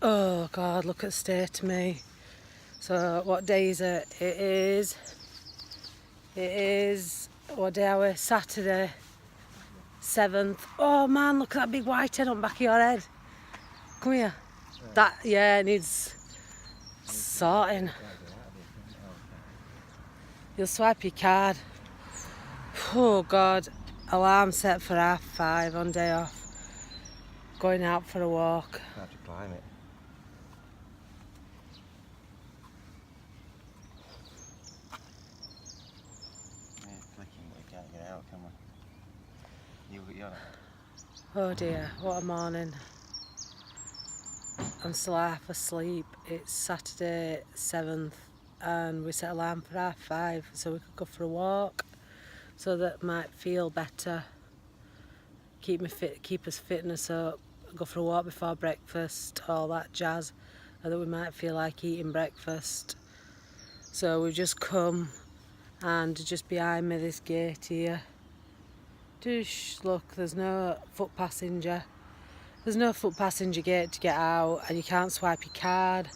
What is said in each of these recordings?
Oh God, look at the state of me. So what day is it? It is, what day are we? Saturday, 7th. Oh man, look at that big white head on the back of your head. Come here. That, yeah, it needs sorting. You'll swipe your card. Oh God, alarm set for 5:30 on day off. Going out for a walk. I have to climb it. Yeah, clicking, but we can't get out, can we? You're... Oh dear, what a morning. I'm still half asleep. It's Saturday 7th and we set alarm for 5:30 so we could go for a walk, so that might feel better, keep me fit, keep us fitness up, go for a walk before breakfast, all that jazz, and that we might feel like eating breakfast. So we've just come, and just behind me this gate here, just look, there's no foot passenger. There's no foot passenger gate to get out, and you can't swipe your card.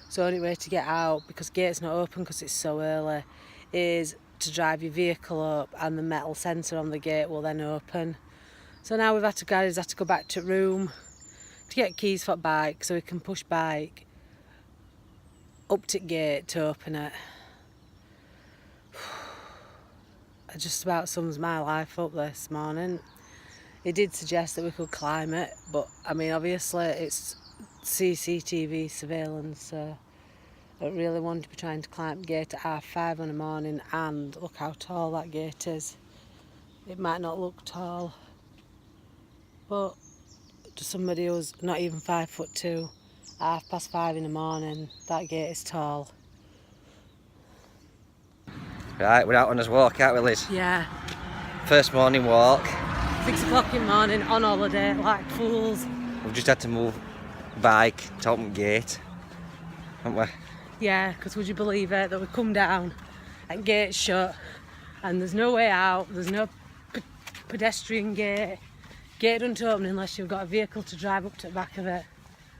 So the only way to get out, because the gate's not open because it's so early, is to drive your vehicle up, and the metal sensor on the gate will then open. So now we've had to go back to room to get keys for bike, so we can push bike up to the gate to open it. It just about sums my life up this morning. It did suggest that we could climb it, but I mean obviously it's CCTV surveillance, so I don't really want to be trying to climb the gate at 5:30 in the morning, and look how tall that gate is. It might not look tall, but to somebody who's not even 5'2", at 5:30 in the morning, that gate is tall. Right, we're out on this walk, aren't we, Liz? Yeah. First morning walk. 6 o'clock in the morning, on holiday, like fools. We've just had to move bike to open gate, haven't we? Yeah, because would you believe it, that we come down and gate's shut and there's no way out, there's no pedestrian gate. Gate doesn't open unless you've got a vehicle to drive up to the back of it.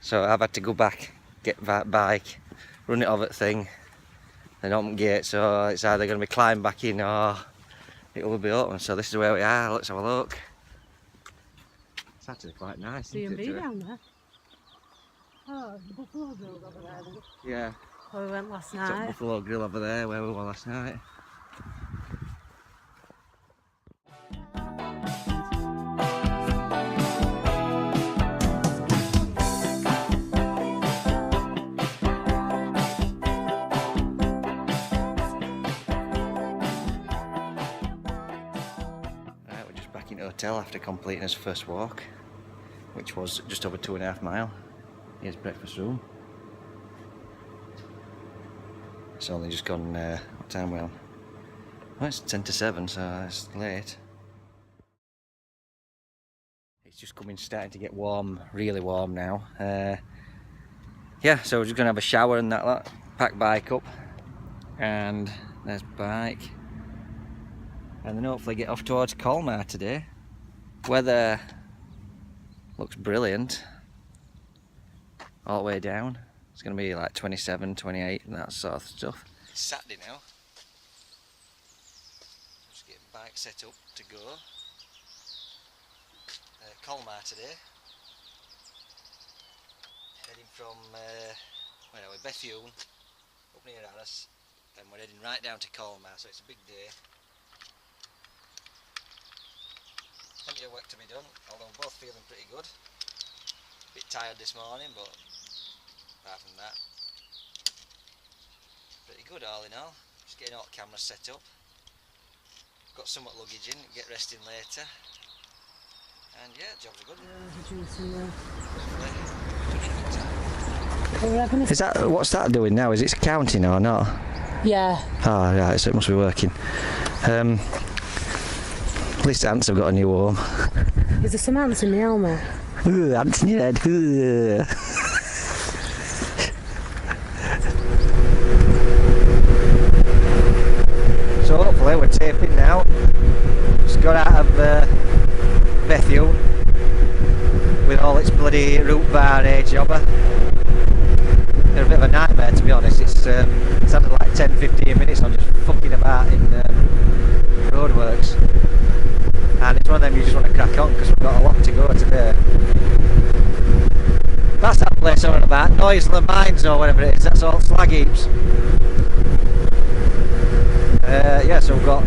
So I've had to go back, get that bike, run it over the thing, then open gate, so it's either going to be climbed back in or it will be open. So this is where we are, let's have a look. It's actually quite nice, isn't it? C&B down there. Oh, the Buffalo Grill over there, isn't it? Yeah. Where we went last It's night. Buffalo Grill over there where we were last night. Right, we're just back in the hotel after completing his first walk, which was just over 2.5 miles. Here's breakfast room. It's only just gone, what time are we on? Well, it's 10 to 7, so it's late. It's just starting to get warm, really warm now. Yeah, so we're just going to have a shower and that lot, pack bike up, and there's bike. And then hopefully get off towards Colmar today. Weather looks brilliant all the way down. It's going to be like 27, 28 and that sort of stuff. It's Saturday now. Just getting bike set up to go. Colmar today. Heading from where are we? Bethune up near Alice, and we're heading right down to Colmar, so it's a big day. Plenty of work to be done, although we're both feeling pretty good. A bit tired this morning, but apart from that, pretty good all in all. Just getting all the cameras set up. Got somewhat luggage in, get resting later. And yeah, jobs are good. Is that, what's that doing now? Is it counting or not? Yeah. Oh right, so it must be working. At least the ants have got a new home. Is there some ants in the helmet? Ooh, ants in your head. Ooh. So hopefully we're taping now. Just got out of Bethune. with all its bloody root bar jobber. They're a bit of a nightmare, to be honest. It's had like 10-15 minutes on just fucking about in roadworks, and it's one of them you just want to crack on because we've got a lot to go today. That's that place I'm on about, Noisler Mines or whatever it is. That's all slag heaps. Yeah, so we've got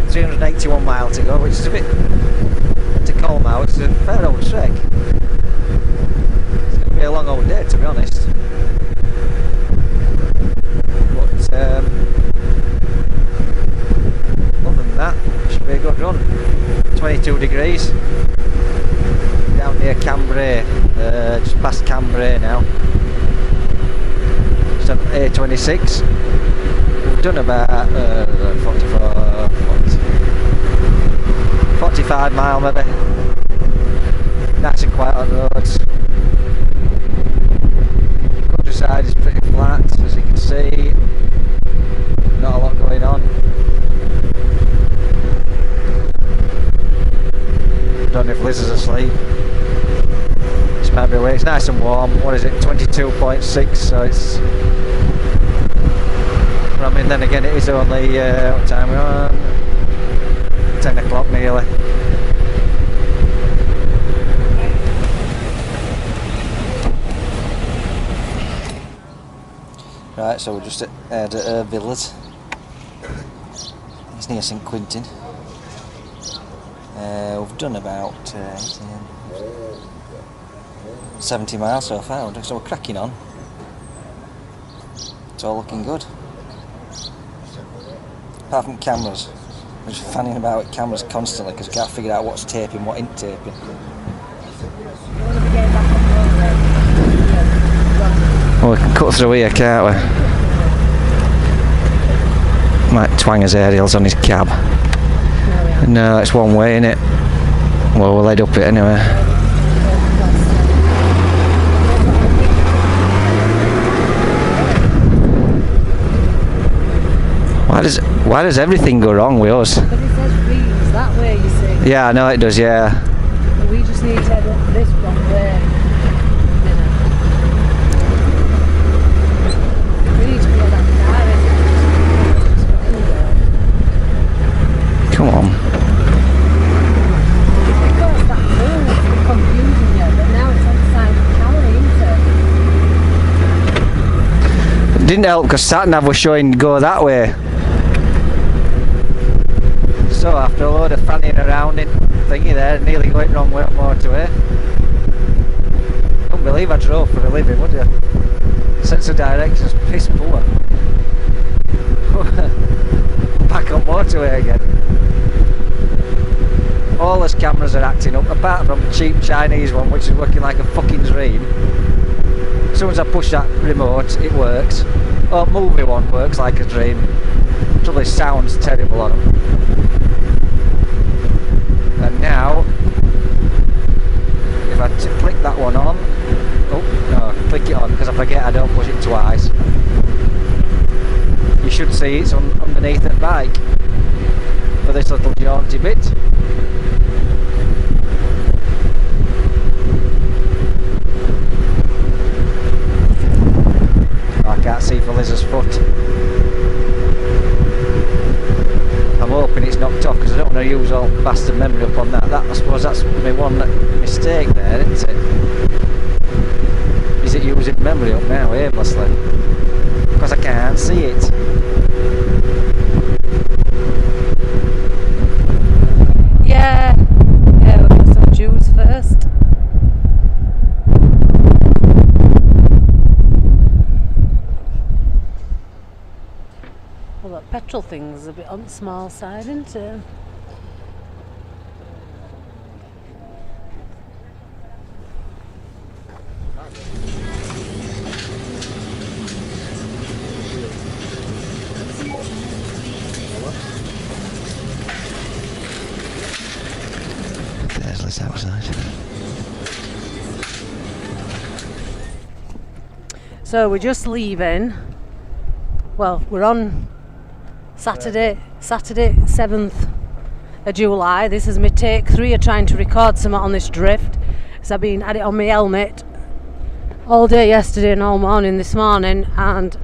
381 miles to go, which is a bit to Colmar, which is a fair old trek. It's going to be a long old day, to be honest. But other than that, it should be a good run. 22 degrees down near Cambrai, just past Cambrai now. Just on A26. We've done about 45 mile maybe. Nice and quiet on roads. Countryside is pretty flat, as you can see. Not a lot going on. Don't know if Liz is asleep. She might be awake. It's nice and warm. What is it? 22.6. So it's. I mean, then again, it is only what time we're on? 10 o'clock nearly. Right, so we're just at Villas. It's near St Quintin. We've done about 70 miles so far, so we're cracking on. It's all looking good. Apart from cameras. We're just fanning about with cameras constantly because we can't figure out what's taping, what ain't taping. Well, we can cut through here, can't we? Might twang his aerials on his cab. No, it's one way, innit? Well, we'll head up it anyway. Why does everything go wrong with us? Because it says Reeves that way, you see. Yeah, I know it does, yeah. We just need to head up this one way. We need to go that direction. Come on. Because that move is confusing you, but now it's on the side of the camera, isn't it? It didn't help because sat-nav was showing go that way. So after a load of fanning around in thingy there, nearly going wrong way up motorway. Couldn't believe I drove for a living, would you? Sense of direction's piss poor. Back on motorway again. All those cameras are acting up, apart from the cheap Chinese one which is working like a fucking dream. As soon as I push that remote, it works. Oh, movie one works like a dream. Trouble is, sounds terrible on them. And now, if I click that one on, oh no, click it on because I forget I don't push it twice. You should see it's underneath the bike for this little jaunty bit. I can't see for Liz's foot. I'm hoping it's knocked off because I don't want to use all bastard memory up on that. I suppose that's my one mistake there, isn't it? Is it using memory up now aimlessly? Because I can't see it. Yeah, we'll put some juice first. Well, that petrol thing's a bit on the small side, isn't it? There's Liz outside. So we're just leaving. Well, we're on Saturday 7th of July. This is my take 3 of trying to record something on this drift. because I've been at it on my helmet all day yesterday and all morning this morning, and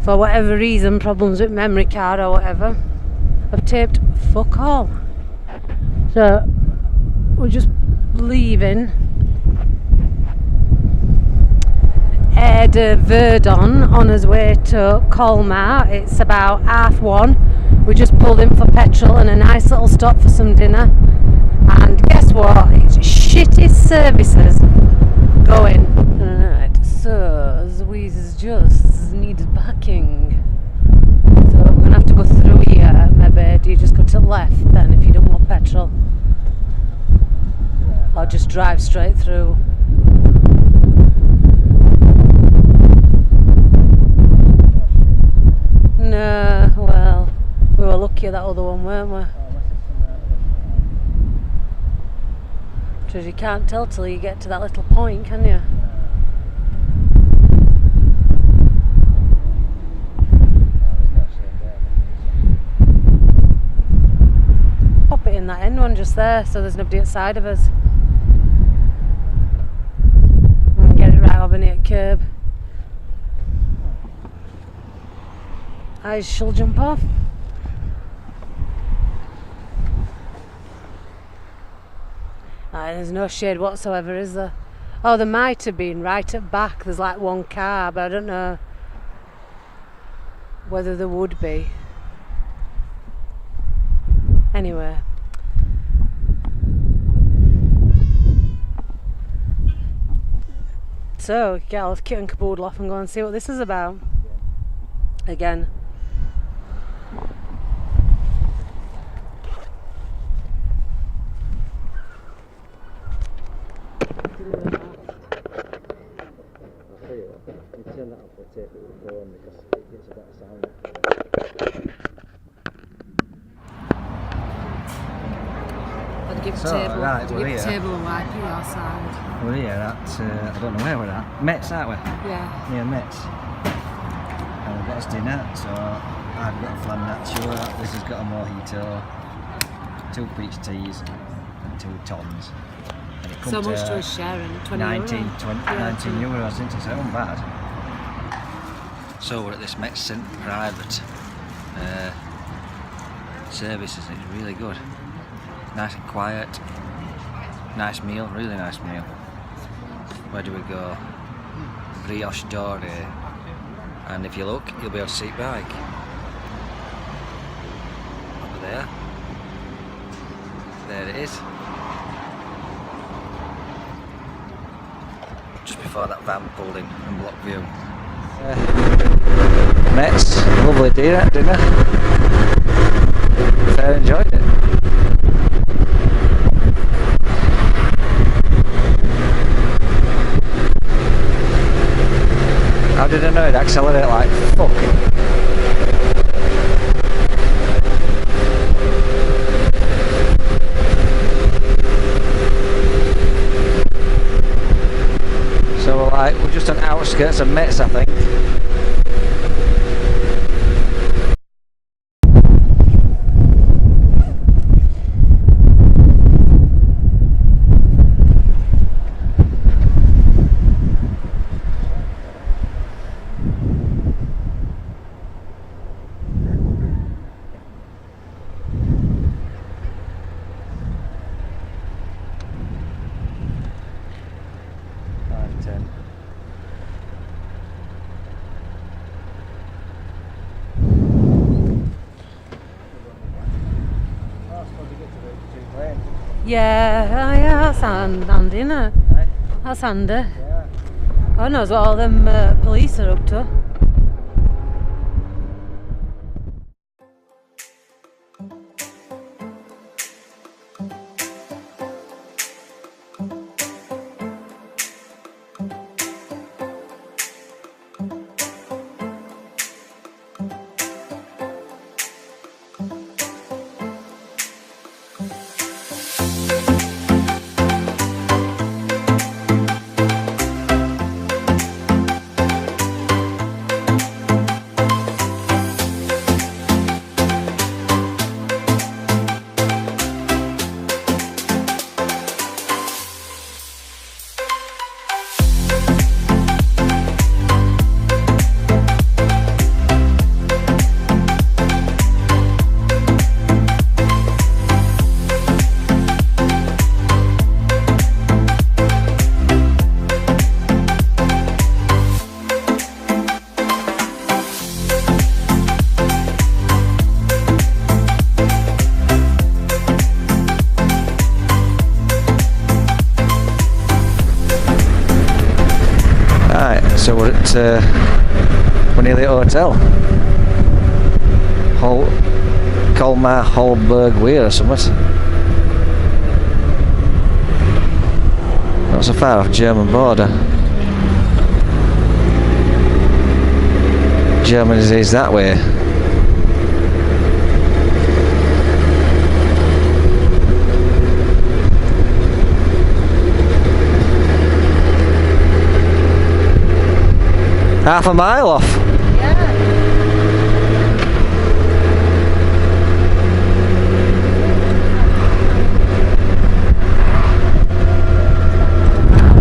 for whatever reason, problems with memory card or whatever, I've taped fuck all. So we're just leaving Air de Verdon on his way to Colmar. It's about 1:30. We just pulled in for petrol and a nice little stop for some dinner. And guess what? It's shitty services going. Right, so Louise just needed backing. So we're going to have to go through here. Maybe do you just go to the left then if you don't want petrol? Or just drive straight through? No, well, we were lucky at that other one, weren't we? Because you can't tell till you get to that little point, can you? Pop it in that end one just there, so there's nobody outside of us. And get it right over near the curb. I shall jump off. There's no shade whatsoever, is there? Oh, there might have been right at back. There's like one car, but I don't know whether there would be. Anyway. So, get all the kit and caboodle off and go and see what this is about. Again. Turn that off, we'll tape it with the phone because it gets a better sound. I'd give So, table, right, we're here. table and wipe your side. We're here at, I don't know where we're at, Metz, aren't we? Yeah. Near Metz. And we've got us dinner, so I've got a flan nacho, this has got a mojito, 2 peach teas and 2 tons. And it So much to us sharing, 19 €20. euros, isn't it? So it wasn't bad. So we're at this Metz private services. It's really good, nice and quiet, nice meal, really nice meal. Where do we go? Brioche dorée, and if you look you'll be able to see it bike over there. There it is, just before that van pulled in and blocked view. Metz, lovely dinner. I enjoyed it. How did I know it'd accelerate like fuck? So we're just on the outskirts of Metz, I think. Yeah, that's handy, innit? Right? That's handy. Yeah. God knows what all them police are up to. we're nearly at a hotel. Colmar Holberg Weir or something. Not so far off German border. Germany is that way. Half a mile off. Yeah.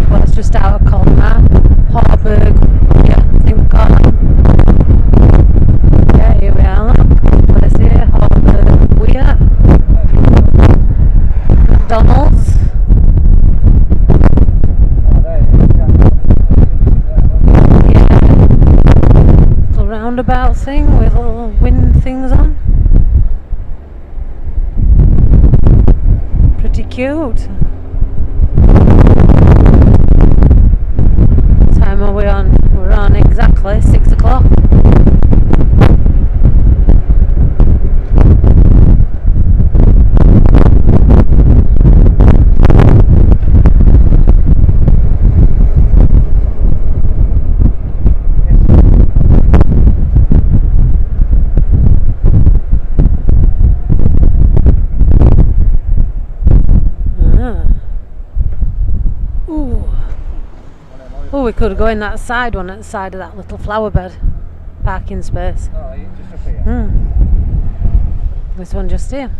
Well, it's just out of Colmar, Holberg, yeah, I think we call it. Yeah, here we are, look. Place here, Holberg, Weir. McDonald's. Roundabout thing with little wind things on. Pretty cute. What time are we on? We're on exactly 6 o'clock. Oh, we could go in that side one at the side of that little flower bed parking space. Oh, just up here. This one just here.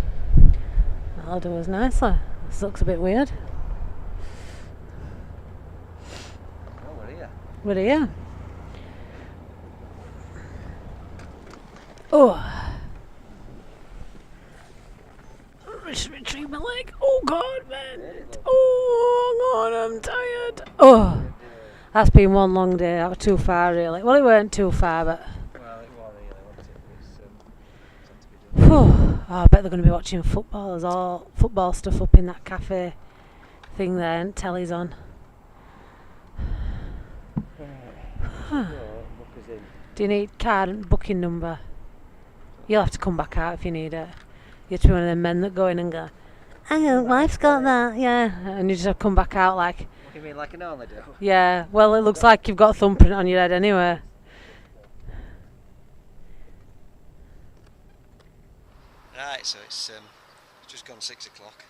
That'll do us nicely. This looks a bit weird. Oh, we're here. We're here. Oh. Retrieve my leg. Oh God, man. Oh God, I'm tired. Oh. That's been one long day. That was too far, really. Well, it weren't too far, but. Well, it was really, wasn't it? It's had to be done. Oh, I bet they're going to be watching football. There's all football stuff up in that cafe thing there, and telly's on. Do you need card and booking number? You'll have to come back out if you need it. You're one of them men that go in and go, hang on, wife's got that, yeah. And you just have to come back out like. What do you mean, like I normally do? Yeah, well, it looks like you've got a thumbprint on your head anyway. Right, so it's just gone 6 o'clock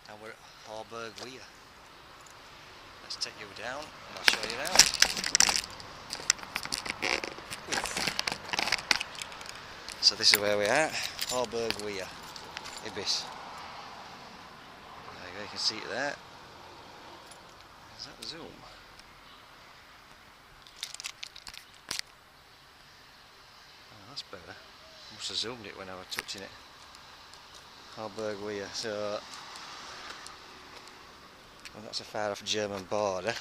and we're at Holberg Weir. Let's take you down and I'll show you around. So this is where we are, Holberg Weir, Ibis. There you go, you can see it there. Is that zoom? Oh, that's better. I must have zoomed it when I was touching it. Holberg Weir. So, well, that's a far off German border.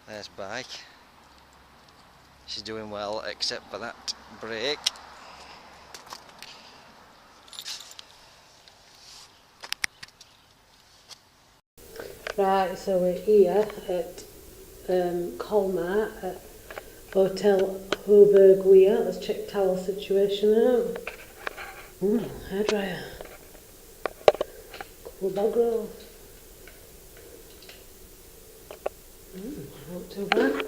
There's bike. She's doing well except for that brake. Right, so we're here at Colmar at Hotel Holberg Weir. Let's check towel situation out. Hairdryer. Couple bog rolls. Not too bad.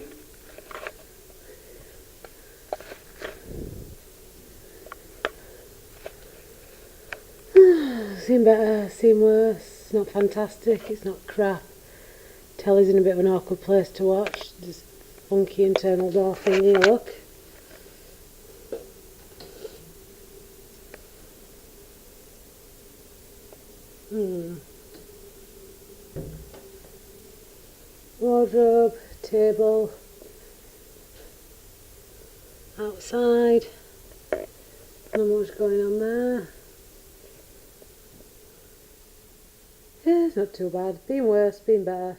Seen better, seen worse. It's not fantastic, it's not crap. Telly's in a bit of an awkward place to watch. Just funky internal door thingy, look. Wardrobe, table, outside. Not much going on there. Yeah, it's not too bad. Been worse, been better.